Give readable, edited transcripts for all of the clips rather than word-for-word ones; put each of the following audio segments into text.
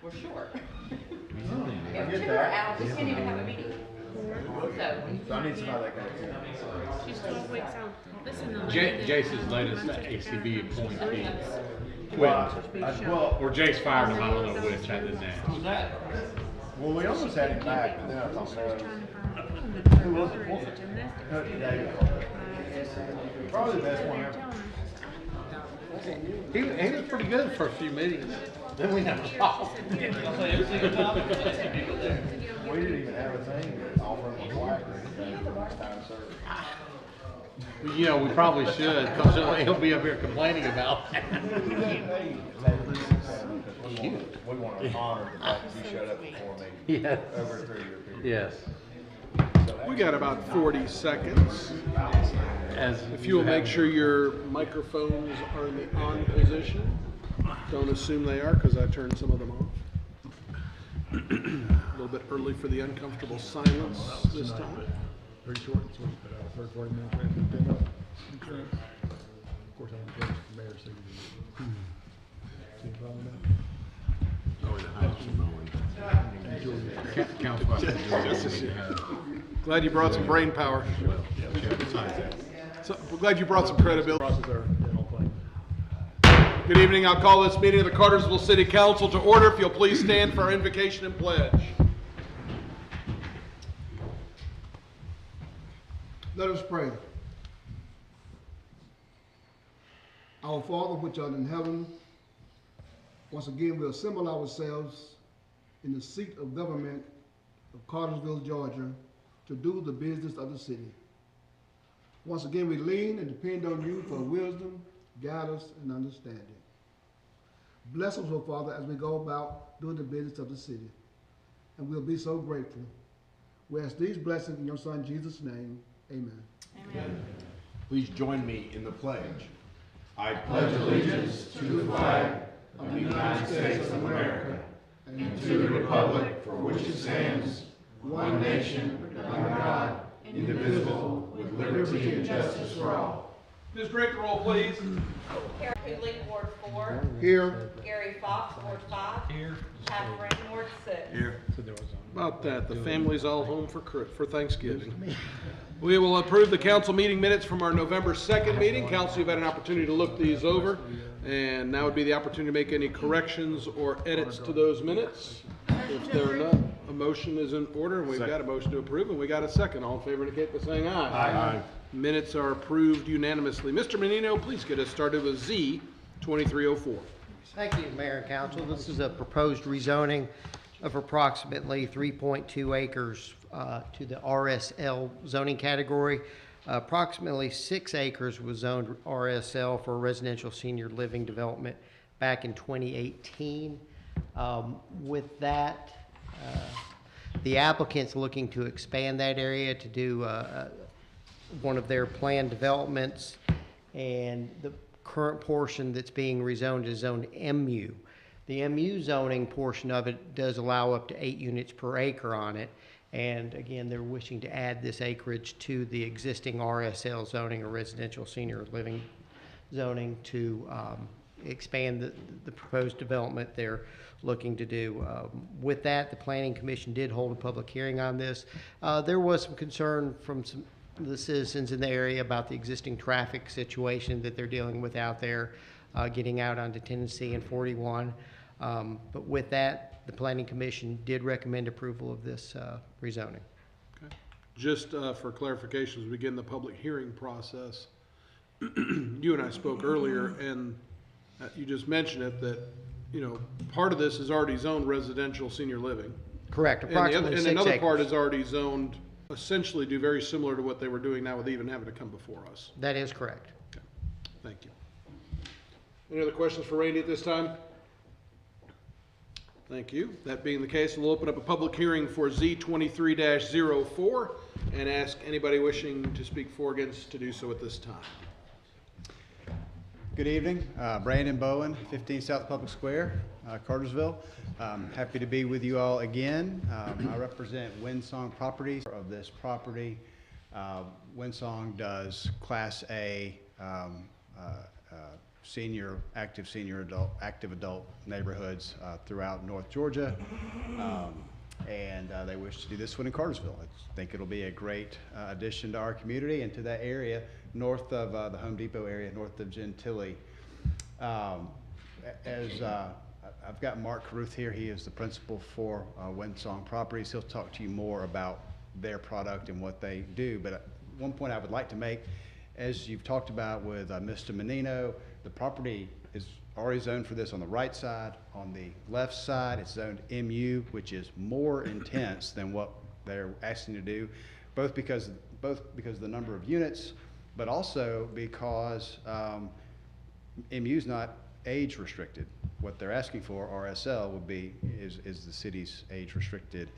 we're short. I If get two are that. out, we can't even have a meeting. So I need somebody that can. She's 12 weeks out. Listen, Jace's latest ACB appointee. Well, Or Jace fired him, I don't know which, I didn't ask. who's that? Well, we almost had him back, but then I thought, Who was it? probably the best one ever. He was pretty good for a few meetings. Then we never saw him. We didn't even have a thing that offered him a plaque or anything for next time served. You know, we probably should, because he'll be up here complaining about that. We want to honor the fact that you showed up before me. Yes. Over a 3-year period. Yes. We got about 40 seconds. If you will make sure your microphones are in the on position. Don't assume they are, because I turned some of them off. A little bit early for the uncomfortable silence this time. Pretty short and sweet, but 40 minutes ready to pin up insurance. Of course, I want to the mayor's signature. See a problem with that? Glad you brought some brain power. So, we're glad you brought some credibility. Process our dental claim. Good evening. I'll call this meeting of the Cartersville City Council to order. If you'll please stand for our invocation and pledge. Let us pray. Our Father, which art in heaven, once again we assemble ourselves in the seat of government of Cartersville, Georgia, to do the business of the city. Once again we lean and depend on you for wisdom, guidance, and understanding. Bless us, O Father, as we go about doing the business of the city. And we'll be so grateful. We ask these blessings in your Son, Jesus' name. Amen. Amen. Please join me in the pledge. I Pledge allegiance to the flag of the United States of America and to the republic for which it stands, one nation, under God, indivisible, with liberty and justice for all. Just break the roll, please. Carol Cooley, Ward 4. Here. Gary Fox, Ward 5. Here. Pat Green, Ward 6. Here. About that, the family's all home for Thanksgiving. We will approve the council meeting minutes from our November 2nd meeting. Council, you've had an opportunity to look these over, and now would be the opportunity to make any corrections or edits to those minutes. If there are none, a motion is in order, and we've got a motion to approve, and we got a second. All in favor indicate by saying aye. Aye. Minutes are approved unanimously. Mr. Menino, please get us started with Z 2304. Thank you, Mayor and Council. This is a proposed rezoning of approximately 3.2 acres to the RSL zoning category. Approximately 6 acres was zoned RSL for residential senior living development back in 2018. With that, the applicant's looking to expand that area to do one of their planned developments, and the current portion that's being rezoned is zoned MU. The MU zoning portion of it does allow up to 8 units per acre on it, and again, they're wishing to add this acreage to the existing RSL zoning or residential senior living zoning to expand the proposed development they're looking to do. With that, the Planning Commission did hold a public hearing on this. There was some concern from some of the citizens in the area about the existing traffic situation that they're dealing with out there, getting out onto Tennessee and 41. But with that, the Planning Commission did recommend approval of this rezoning. Okay. Just for clarification, as we begin the public hearing process, you and I spoke earlier, and you just mentioned it, that, you know, part of this is already zoned residential senior living. Correct, approximately 6 acres. And another part is already zoned, essentially do very similar to what they were doing now with even having to come before us. That is correct. Okay. Thank you. Any other questions for Randy at this time? Thank you. That being the case, we'll open up a public hearing for Z23-04 and ask anybody wishing to speak for or against to do so at this time. Good evening, Brandon Bowen, 15 South Public Square, Cartersville. Happy to be with you all again. I represent Windsong Properties. Of this property, Windsong does Class A active adult neighborhoods throughout North Georgia. And they wish to do this one in Cartersville. I think it'll be a great addition to our community and to that area north of the Home Depot area, north of Gentilly. I've got Mark Caruth here. He is the principal for Windsong Properties. He'll talk to you more about their product and what they do. But one point I would like to make, as you've talked about with Mr. Menino, the property is already zoned for this on the right side. On the left side, it's zoned MU, which is more intense than what they're asking to do, both because of the number of units, but also because MU is not age restricted. What they're asking for, RSL, is the city's age restricted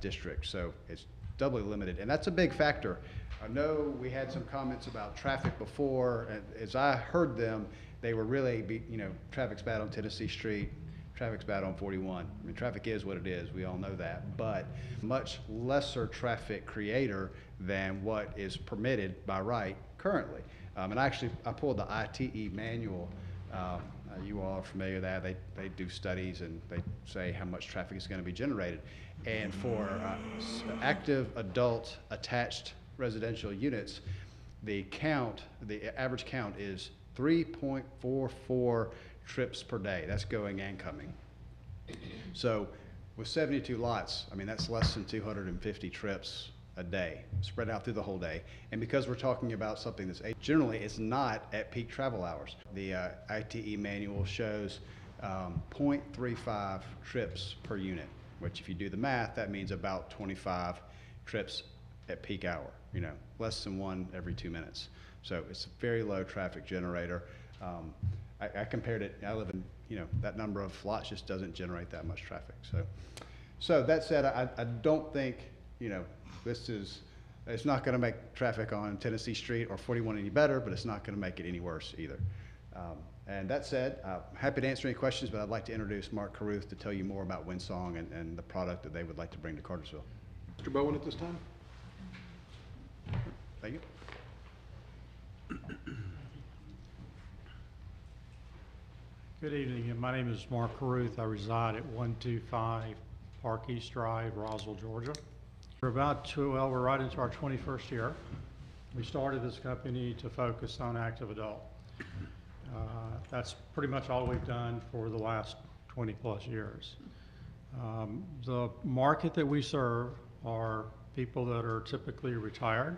district. So it's doubly limited, and that's a big factor. I know we had some comments about traffic before, and as I heard them, they were really, traffic's bad on Tennessee Street, traffic's bad on 41. I mean, traffic is what it is, we all know that, but much lesser traffic creator than what is permitted by right currently. And I pulled the ITE manual. You all are familiar with that. They do studies and they say how much traffic is going to be generated. And for active adult attached residential units, the average count is 3.44 trips per day. That's going and coming. So with 72 lots, I mean, that's less than 250 trips a day, spread out through the whole day. And because we're talking about something that's generally it's not at peak travel hours. The ITE manual shows 0.35 trips per unit, which if you do the math, that means about 25 trips at peak hour, less than one every 2 minutes. So it's a very low traffic generator. I compared it, I live in, that number of lots just doesn't generate that much traffic. So that said, I don't think, it's not going to make traffic on Tennessee Street or 41 any better, but it's not going to make it any worse either. And that said, I'm happy to answer any questions, but I'd like to introduce Mark Caruth to tell you more about Windsong and the product that they would like to bring to Cartersville. Mr. Bowen at this time. Thank you. Good evening. My name is Mark Caruth. I reside at 125 Park East Drive, Roswell, Georgia. We're right into our 21st year. We started this company to focus on active adult. That's pretty much all we've done for the last 20 plus years. The market that we serve are people that are typically retired.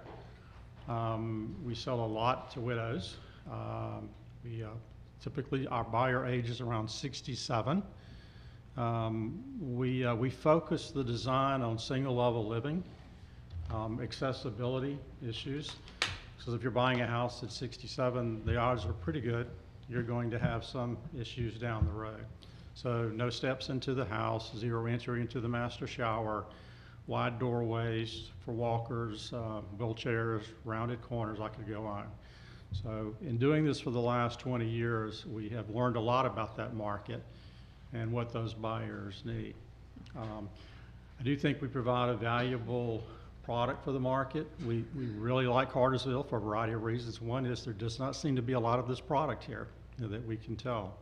We sell a lot to widows. Typically our buyer age is around 67. We focus the design on single level living, accessibility issues. So if you're buying a house at 67, the odds are pretty good you're going to have some issues down the road. So no steps into the house, zero entry into the master shower, wide doorways for walkers, wheelchairs, rounded corners, I could go on. So in doing this for the last 20 years, we have learned a lot about that market and what those buyers need. I do think we provide a valuable product for the market. We really like Cartersville for a variety of reasons. One is there does not seem to be a lot of this product here that we can tell.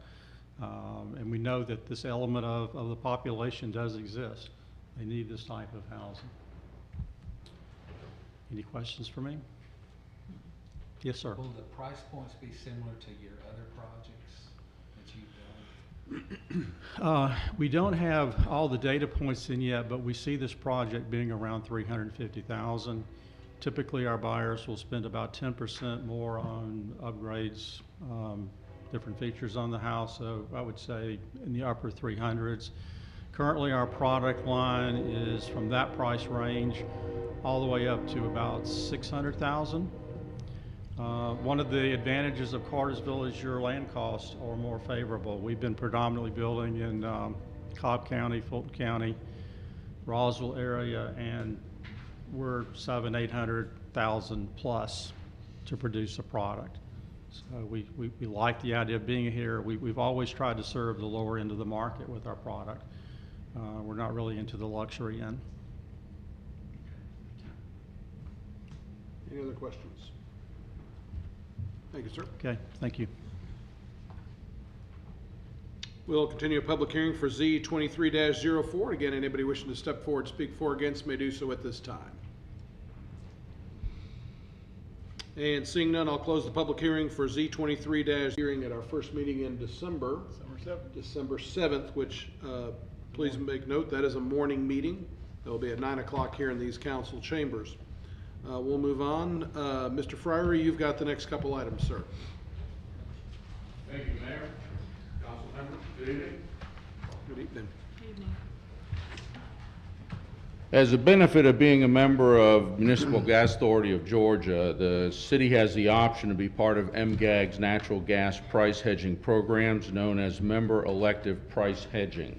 And we know that this element of the population does exist. They need this type of housing. Any questions for me? Yes, sir. Will the price points be similar to your other projects that you've done? We don't have all the data points in yet, but we see this project being around $350,000. Typically, our buyers will spend about 10% more on upgrades, different features on the house. So I would say in the upper 300s. Currently, our product line is from that price range all the way up to about $600,000. One of the advantages of Cartersville is your land costs are more favorable. We've been predominantly building in Cobb County, Fulton County, Roswell area, and we're $700,000-800,000 plus to produce a product. So we like the idea of being here. We've always tried to serve the lower end of the market with our product. We're not really into the luxury end. Any other questions? Thank you, sir. Okay, thank you. We'll continue a public hearing for Z 23-04. Again, anybody wishing to step forward, speak for or against may do so at this time. And seeing none, I'll close the public hearing for Z 23- hearing at our first meeting in December 7th, which please make note that is a morning meeting. That will be at 9 o'clock here in these council chambers. We'll move on. Mr. Fryery, you've got the next couple items, sir. Thank you, Mayor. Council members, good evening. Good evening. As a benefit of being a member of Municipal Gas Authority of Georgia, the city has the option to be part of MGAG's natural gas price hedging programs known as Member Elective Price Hedging.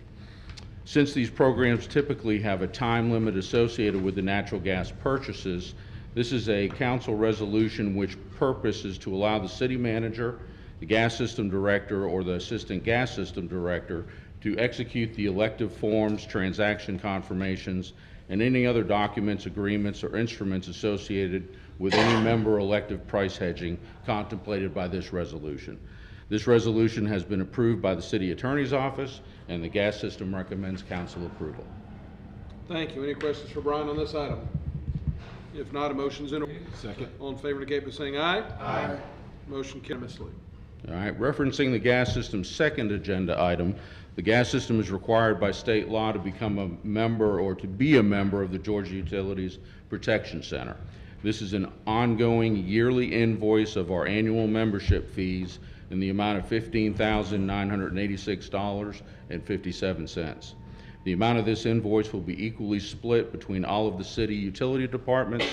Since these programs typically have a time limit associated with the natural gas purchases, this is a council resolution which purpose is to allow the city manager, the gas system director, or the assistant gas system director to execute the elective forms, transaction confirmations, and any other documents, agreements, or instruments associated with any member elective price hedging contemplated by this resolution. This resolution has been approved by the City Attorney's Office, and the gas system recommends council approval. Thank you. Any questions for Brian on this item? If not, a motion's in order. Second. All in favor indicate by saying aye. Aye. Motion carries. All right, referencing the gas system's second agenda item, the gas system is required by state law to become a member or to be a member of the Georgia Utilities Protection Center. This is an ongoing yearly invoice of our annual membership fees in the amount of $15,986.57. The amount of this invoice will be equally split between all of the city utility departments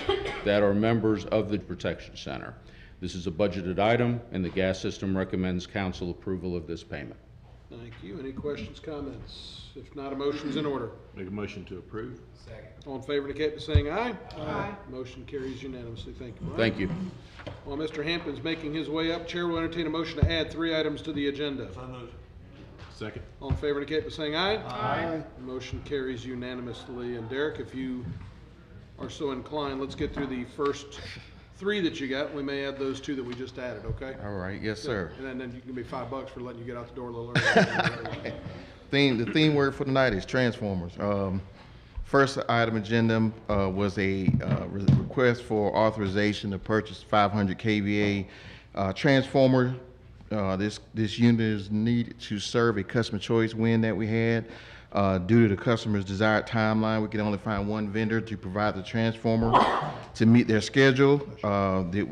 that are members of the Protection Center. This is a budgeted item, and the gas system recommends council approval of this payment. Thank you. Any questions, comments? If not, a motion's in order. Make a motion to approve. Second. All in favor indicate by saying aye. Aye. Motion carries unanimously. Thank you, Brian. Thank you. While Mr. Hampton's making his way up, Chair will entertain a motion to add 3 items to the agenda. Second. All in favor indicate by saying aye. Aye. Motion carries unanimously. And Derek, if you are so inclined, let's get through the first 3 that you got. We may add those 2 that we just added, okay? All right, yes, sir. And then you can be $5 for letting you get out the door a little early. The theme word for tonight is transformers. First item agenda was a request for authorization to purchase 500 kVA transformer. This unit is needed to serve a customer choice win that we had. Due to the customer's desired timeline, we could only find one vendor to provide the transformer to meet their schedule. The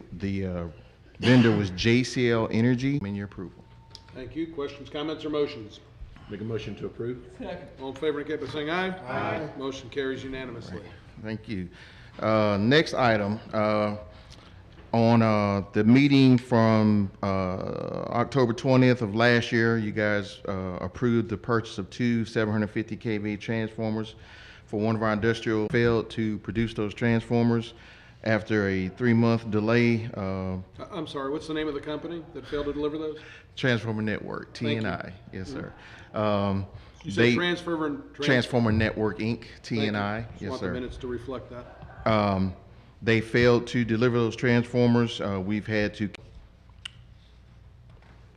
vendor was JCL Energy. In your approval. Thank you. Questions, comments, or motions? Make a motion to approve. All in favor indicate by saying aye. Aye. Motion carries unanimously. Thank you. Next item, on the meeting from October 20th of last year, you guys approved the purchase of 2 750 kVA transformers for one of our industrial. Failed to produce those transformers after a 3-month delay. I'm sorry, what's the name of the company that failed to deliver those? Transformer Network, TNI. Yes, sir. You said Transformer Network, Inc., TNI. Just Yes, want sir. the minutes to reflect that. They failed to deliver those transformers. We've had to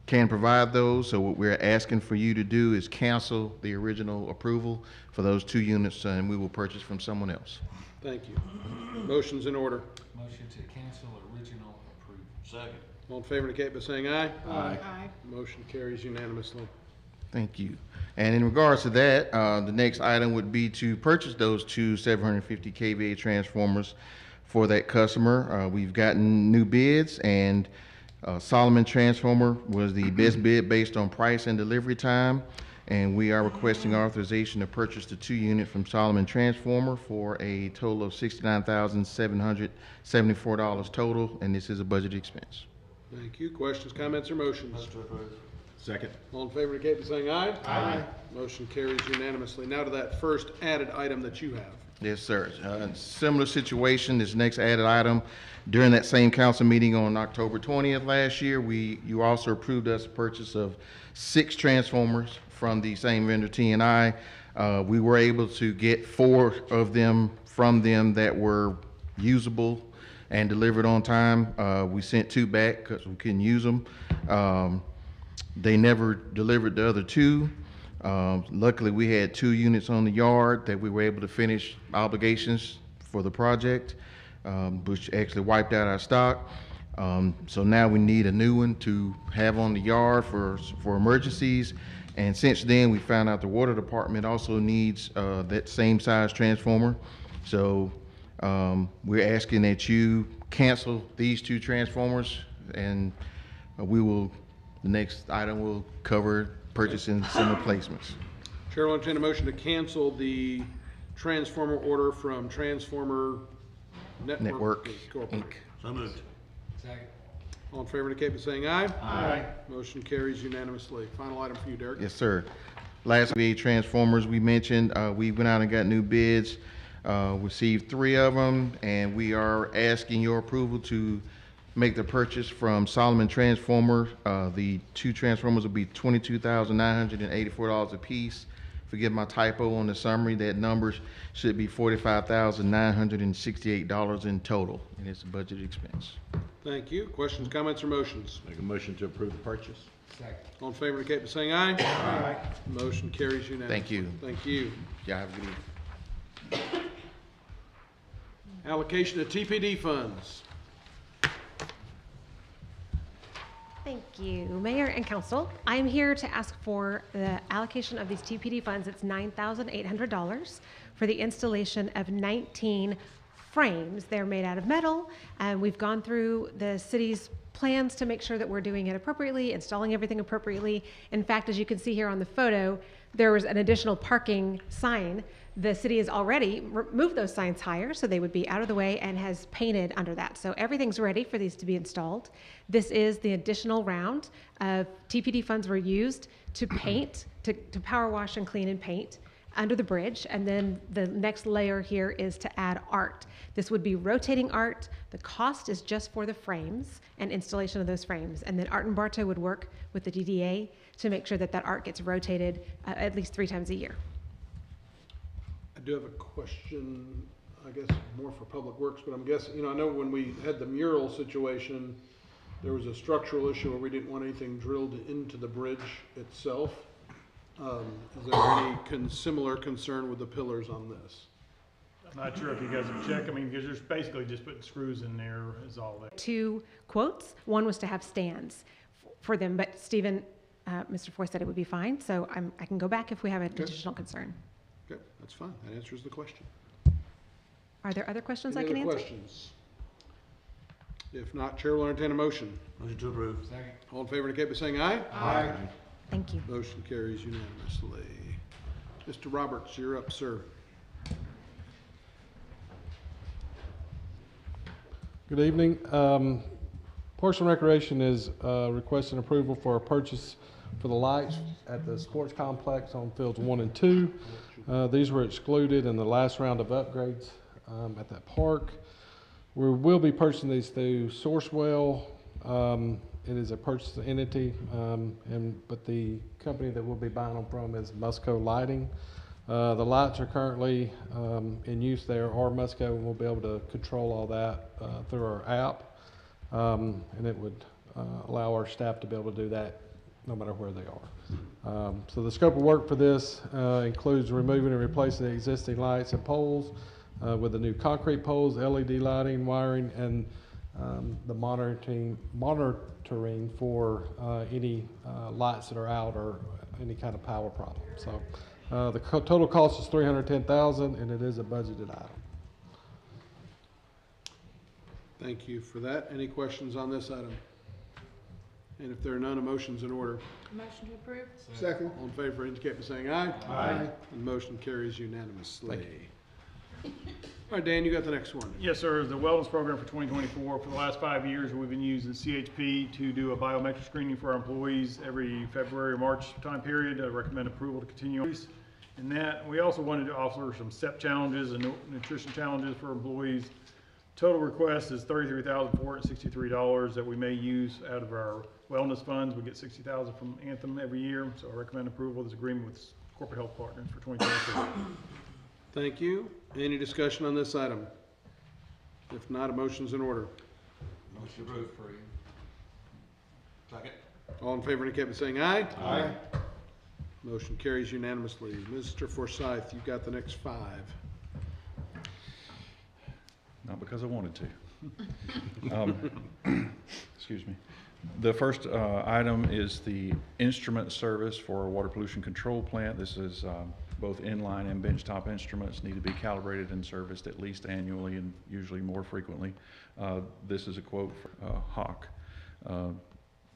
can provide those, so what we're asking for you to do is cancel the original approval for those 2 units, and we will purchase from someone else. Thank you. Motion's in order. Motion to cancel original approval. Second. All in favor indicate by saying aye. Aye. Motion carries unanimously. Thank you. And in regards to that, the next item would be to purchase those 2 750 kVA transformers for that customer. We've gotten new bids, and Solomon Transformer was the best bid based on price and delivery time. And we are requesting authorization to purchase the 2 units from Solomon Transformer for a total of $69,774 total, and this is a budget expense. Thank you. Questions, comments, or motions? Second. All in favor indicate by saying aye. Aye. Motion carries unanimously. Now to that first added item that you have. Yes, sir. Similar situation, this next added item. During that same council meeting on October 20th last year, you also approved us purchase of 6 transformers from the same vendor, TNI. We were able to get 4 of them from them that were usable and delivered on time. We sent 2 back because we couldn't use them. They never delivered the other 2. Luckily, we had 2 units on the yard that we were able to finish obligations for the project, which actually wiped out our stock. So now we need a new one to have on the yard for emergencies. And since then, we found out the water department also needs that same size transformer. So we're asking that you cancel these 2 transformers, and the next item will cover purchasing some replacements. Chair will entertain a motion to cancel the transformer order from Transformer Network Incorporated. So moved. Second. All in favor indicate by saying aye. Aye. Motion carries unanimously. Final item for you, Derek. Yes, sir. Last VA transformers we mentioned, we went out and got new bids, received 3 of them, and we are asking your approval to make the purchase from Solomon Transformer. The 2 transformers will be $22,984 a piece. Forgive my typo on the summary. That number should be $45,968 in total, and it's a budget expense. Thank you. Questions, comments, or motions? Make a motion to approve the purchase. Second. All in favor indicate by saying aye. Aye. Motion carries unanimously. Thank you. Thank you. Y'all have a good evening. Allocation of TPD funds. Thank you, Mayor and Council. I am here to ask for the allocation of these TPD funds. It's $9,800 for the installation of 19 frames. They're made out of metal, and we've gone through the city's plans to make sure that we're doing it appropriately, installing everything appropriately. In fact, as you can see here on the photo, there was an additional parking sign. The city has already moved those signs higher, so they would be out of the way, and has painted under that. So everything's ready for these to be installed. This is the additional round of TPD funds were used to paint, to power wash and clean and paint under the bridge. And then the next layer here is to add art. This would be rotating art. The cost is just for the frames and installation of those frames. And then Art and Bartow would work with the DDA to make sure that that art gets rotated at least 3 times a year. I do have a question, I guess more for Public Works, but I'm guessing, I know when we had the mural situation, there was a structural issue where we didn't want anything drilled into the bridge itself. Is there any similar concern with the pillars on this? I'm not sure if you guys have checked. I mean, because there's basically just putting screws in there is all that. 2 quotes. One was to have stands for them, but Stephen, Mr. Foy said it would be fine, so I can go back if we have an additional concern. Okay, that's fine. That answers the question. Are there other questions I Any can other answer? questions? If not, Chair will entertain a motion. Motion to approve. Second. All in favor indicate by saying aye. Aye. Thank you. Motion carries unanimously. Mr. Roberts, you're up, sir. Good evening. Parks and Recreation is requesting approval for a purchase for the lights at the sports complex on fields 1 and 2. These were excluded in the last round of upgrades at that park. We will be purchasing these through Sourcewell. It is a purchase entity, but the company that we'll be buying them from is Musco Lighting. The lights are currently in use there, or Musco, and we'll be able to control all that through our app. And it would allow our staff to be able to do that no matter where they are. So the scope of work for this includes removing and replacing the existing lights and poles with the new concrete poles, LED lighting, wiring, and the monitoring for any lights that are out or any kind of power problem. So the total cost is $310,000, and it is a budgeted item. Thank you for that. Any questions on this item? And if there are none, a motion's in order. Motion to approve? Second. All in favor indicate by saying aye. Aye. And motion carries unanimously. All right, Dan, you got the next one. Yes, sir. The wellness program for 2024. For the last 5 years, we've been using CHP to do a biometric screening for our employees every February or March time period. I recommend approval to continue in that. We also wanted to offer some STEP challenges and nutrition challenges for employees. Total request is $33,463 that we may use out of our wellness funds. We get $60,000 from Anthem every year, so I recommend approval of this agreement with Corporate Health Partners for 2024. Thank you. Any discussion on this item? If not, a motion's in order. Motion to approve. Second. All in favor indicate by saying aye. Aye. Motion carries unanimously. Mr. Forsythe, you've got the next 5. Not because I wanted to. Excuse me. The first item is the instrument service for a water pollution control plant. This is both inline and benchtop instruments need to be calibrated and serviced at least annually and usually more frequently. This is a quote for Hawk.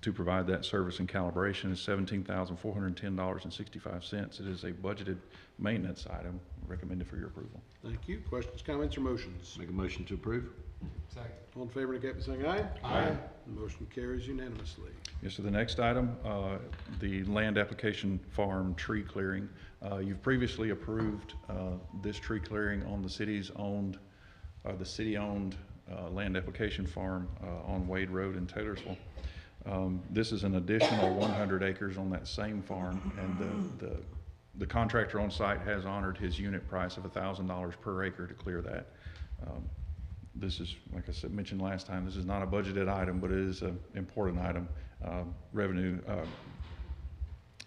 To provide that service and calibration is $17,410.65. It is a budgeted maintenance item recommended for your approval. Thank you. Questions, comments, or motions? Make a motion to approve. Second. All in favor indicate by saying aye. Aye. Motion carries unanimously. Yes, so the next item, the land application farm tree clearing. You've previously approved this tree clearing on the city-owned land application farm on Wade Road in Taylorsville. This is an additional 100 acres on that same farm, and the contractor on site has honored his unit price of $1,000 per acre to clear that. This is, like I said, mentioned last time, this is not a budgeted item, but it is an important item. Revenue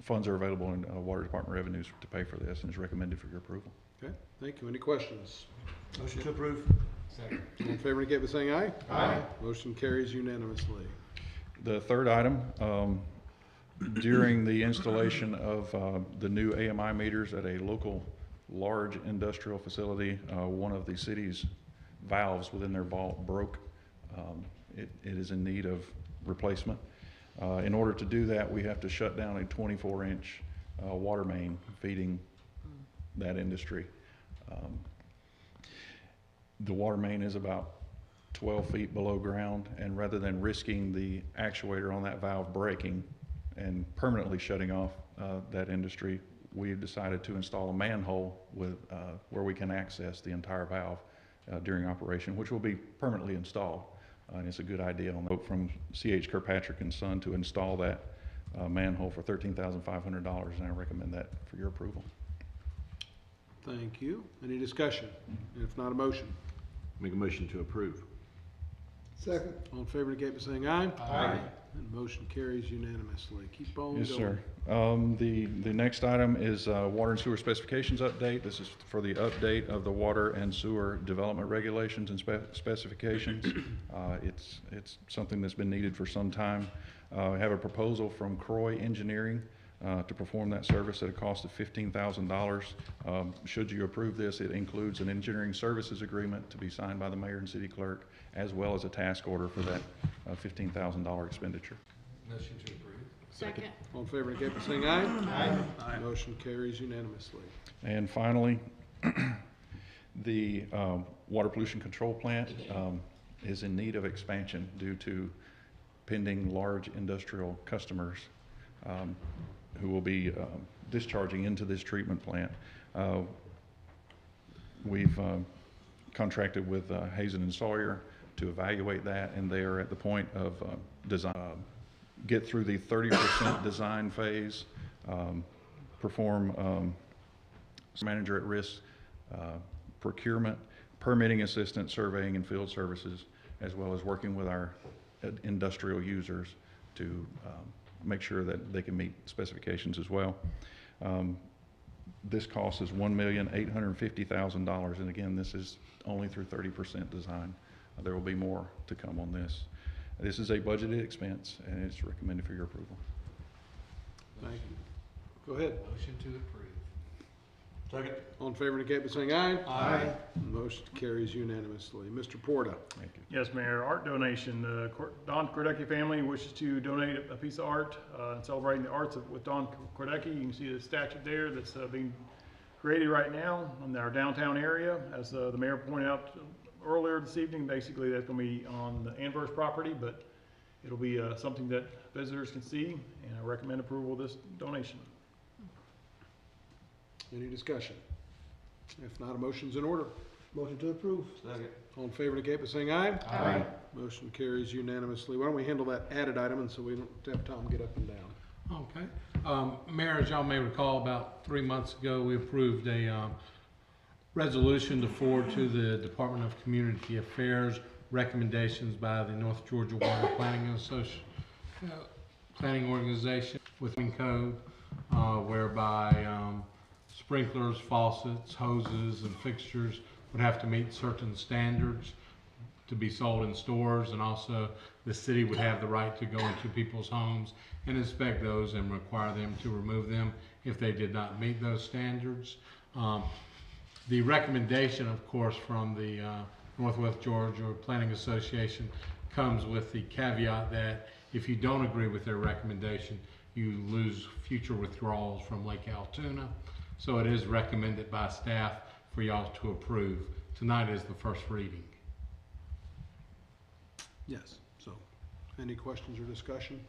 funds are available in Water Department revenues to pay for this, and is recommended for your approval. Okay, thank you. Any questions? Motion to approve. Second. All in favor indicate by saying aye. Aye. Motion carries unanimously. The third item, during the installation of the new AMI meters at a local large industrial facility, one of the city's valves within their vault broke. It is in need of replacement. In order to do that, we have to shut down a 24-inch water main feeding that industry. The water main is about 12 feet below ground, and rather than risking the actuator on that valve breaking and permanently shutting off that industry, we've decided to install a manhole with where we can access the entire valve during operation, which will be permanently installed. And it's a good idea on the vote from C.H. Kirkpatrick and Son to install that manhole for $13,500, and I recommend that for your approval. Thank you. Any discussion? If not, a motion. Make a motion to approve. Second. All in favor indicate by saying aye. Aye. And motion carries unanimously. Keep on going. Yes, sir. The next item is water and sewer specifications update. This is for the update of the water and sewer development regulations and specifications. It's something that's been needed for some time. We have a proposal from Croy Engineering to perform that service at a cost of $15,000. Should you approve this, it includes an engineering services agreement to be signed by the mayor and city clerk, as well as a task order for that $15,000 expenditure. Motion to approve. Second. All in favor indicate by saying aye. Aye. Motion carries unanimously. And finally, the water pollution control plant is in need of expansion due to pending large industrial customers who will be discharging into this treatment plant. We've contracted with Hazen and Sawyer to evaluate that, and they are at the point of design. Get through the 30% design phase, perform manager at risk procurement, permitting assistance, surveying, and field services, as well as working with our industrial users to make sure that they can meet specifications as well. This cost is $1,850,000, and again, this is only through 30% design. There will be more to come on this. This is a budgeted expense, and it's recommended for your approval. Thank you. Go ahead. Motion to approve. Second. All in favor indicate by saying aye. Aye. Motion carries unanimously. Mr. Porta. Thank you. Yes, Mayor, art donation. Don Kordecki family wishes to donate a piece of art and celebrating the arts with Don Kordecki. You can see the statue there that's being created right now in our downtown area. As the mayor pointed out earlier this evening, basically that's going to be on the Anverse property, but it'll be something that visitors can see, and I recommend approval of this donation. Any discussion? If not, a motion's in order. Motion to approve. Second. All in favor indicate by saying aye. Aye. Motion carries unanimously. Why don't we handle that added item, and so we don't have Tom get up and down. Okay. Mayor, as y'all may recall, about 3 months ago, we approved a resolution to forward to the Department of Community Affairs recommendations by the North Georgia Water Planning Organization with code, whereby sprinklers, faucets, hoses, and fixtures would have to meet certain standards to be sold in stores, and also the city would have the right to go into people's homes and inspect those and require them to remove them if they did not meet those standards. The recommendation, of course, from the Northwest Georgia Planning Association comes with the caveat that if you don't agree with their recommendation, you lose future withdrawals from Lake Altoona. So it is recommended by staff for y'all to approve. Tonight is the first reading. Yes, so, any questions or discussion?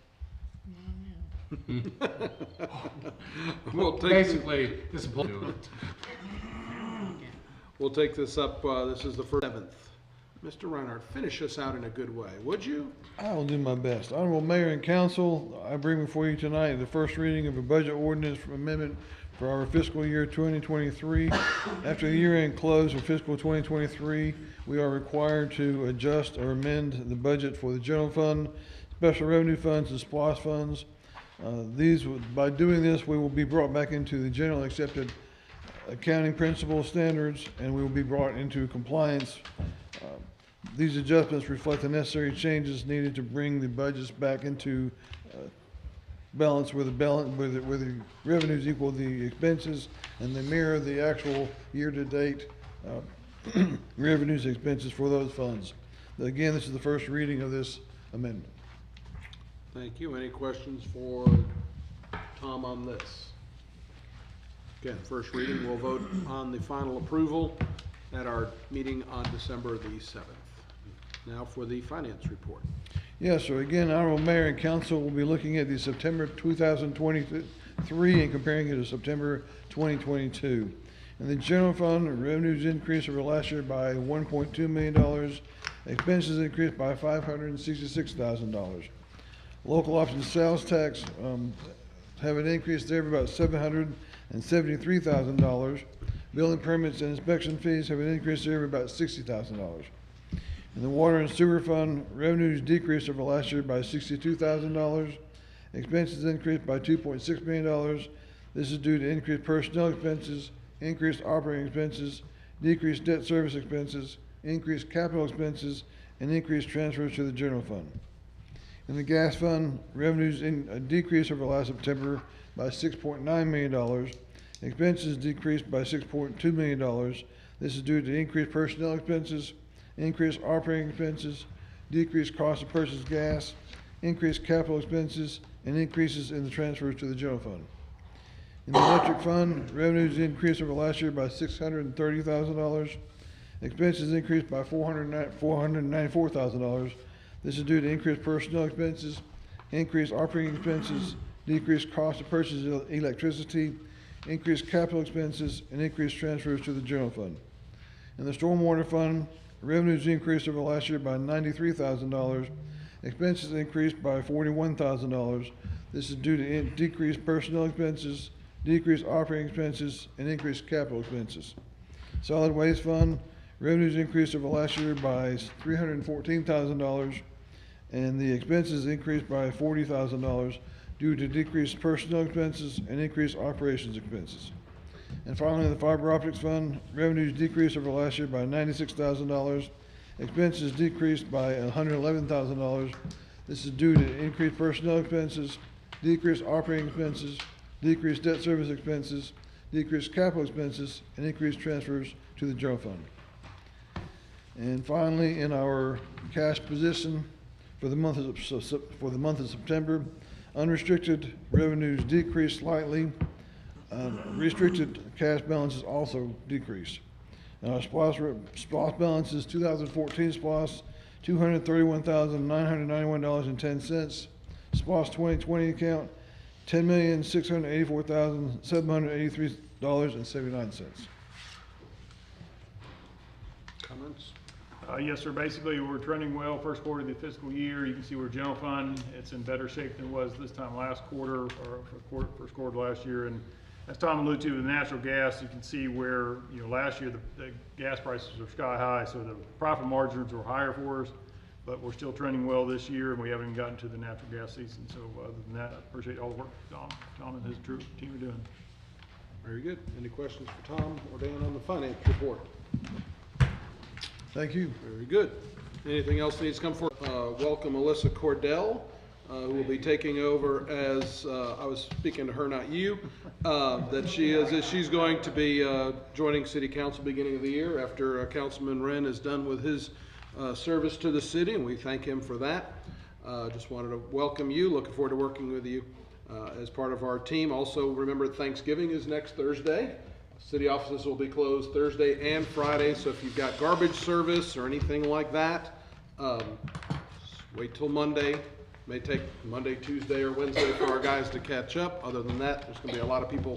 We'll take Basically, this is We'll take this up, this is the 7th. Mr. Reinhardt, finish us out in a good way, would you? I will do my best. Honorable Mayor and Council, I bring before you tonight the first reading of a budget ordinance amendment for our fiscal year 2023. After the year-end close of fiscal 2023, we are required to adjust or amend the budget for the general fund, special revenue funds, and SPLOST funds. By doing this, we will be brought back into the general accepted accounting principles standards, and we will be brought into compliance. These adjustments reflect the necessary changes needed to bring the budgets back into balance where the revenues equal the expenses, and they mirror the actual year-to-date revenues and expenses for those funds. Again, this is the first reading of this amendment. Thank you. Any questions for Tom on this? Again, first reading, we'll vote on the final approval at our meeting on December the 7th. Now for the finance report. Yes, so again, Honorable Mayor and Council will be looking at the September 2023 and comparing it to September 2022. In the general fund, revenues increased over last year by $1.2 million. Expenses increased by $566,000. Local option sales tax have an increase there of about $773,000. Building permits and inspection fees have an increase there of about $60,000. In the water and sewer fund, revenues decreased over last year by $62,000. Expenses increased by $2.6 million. This is due to increased personnel expenses, increased operating expenses, decreased debt service expenses, increased capital expenses, and increased transfers to the general fund. In the gas fund, revenues decreased over last September by $6.9 million. Expenses decreased by $6.2 million. This is due to increased personnel expenses, increased operating expenses, decreased cost of purchased gas, increased capital expenses, and increases in the transfers to the general fund. In the electric fund, revenues increased over last year by $630,000. Expenses increased by $494,000. This is due to increased personnel expenses, increased operating expenses, decreased cost of purchase of electricity, increased capital expenses, and increased transfers to the general fund. In the stormwater fund, revenues increased over last year by $93,000. Expenses increased by $41,000. This is due to decreased personnel expenses, decreased operating expenses, and increased capital expenses. Solid waste fund, revenues increased over last year by $314,000, and the expenses increased by $40,000 due to decreased personnel expenses and increased operations expenses. And finally, the fiber optics fund, revenues decreased over last year by $96,000. Expenses decreased by $111,000. This is due to increased personnel expenses, decreased operating expenses, decreased debt service expenses, decreased capital expenses, and increased transfers to the general fund. And finally, in our cash position for the month of September, unrestricted revenues decreased slightly. Restricted cash balances also decreased. Our SPLOST balances, 2014 SPLOST, $231,991.10. SPLOST 2020 account, $10,684,783.79. Comments? Yes, sir. Basically, we're trending well. First quarter of the fiscal year, you can see we're general fund. It's in better shape than it was this time last quarter, or first quarter last year. And As Tom alluded to, with natural gas, you can see where, last year the gas prices were sky high, so the profit margins were higher for us, but we're still trending well this year, and we haven't even gotten to the natural gas season. So other than that, I appreciate all the work Tom and his team are doing. Very good. Any questions for Tom or Dan on the finance report? Thank you. Very good. Anything else that needs to come forward? Welcome Alyssa Cordell, who will be taking over as, I was speaking to her, not you, that she's going to be joining City Council beginning of the year after Councilman Wren is done with his service to the city, and we thank him for that. Just wanted to welcome you. Looking forward to working with you as part of our team. Also, remember Thanksgiving is next Thursday. City offices will be closed Thursday and Friday, so if you've got garbage service or anything like that, wait till Monday. May take Monday, Tuesday, or Wednesday for our guys to catch up. Other than that, there's going to be a lot of people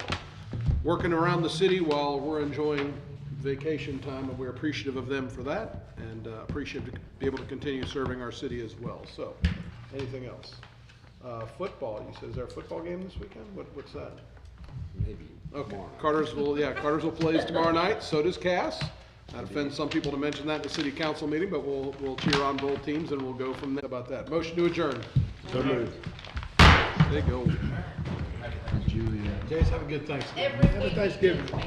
working around the city while we're enjoying vacation time, and we're appreciative of them for that, and appreciative to be able to continue serving our city as well. So, anything else? Football, you said, is there a football game this weekend? What's that? Maybe. Okay, Cartersville plays tomorrow night, so does Cass. That offends some people to mention that in the city council meeting, but we'll cheer on both teams and we'll go from there about that. Motion to adjourn. So moved. There you go. Julia. Jace, have a good Thanksgiving. Every Have a Thanksgiving.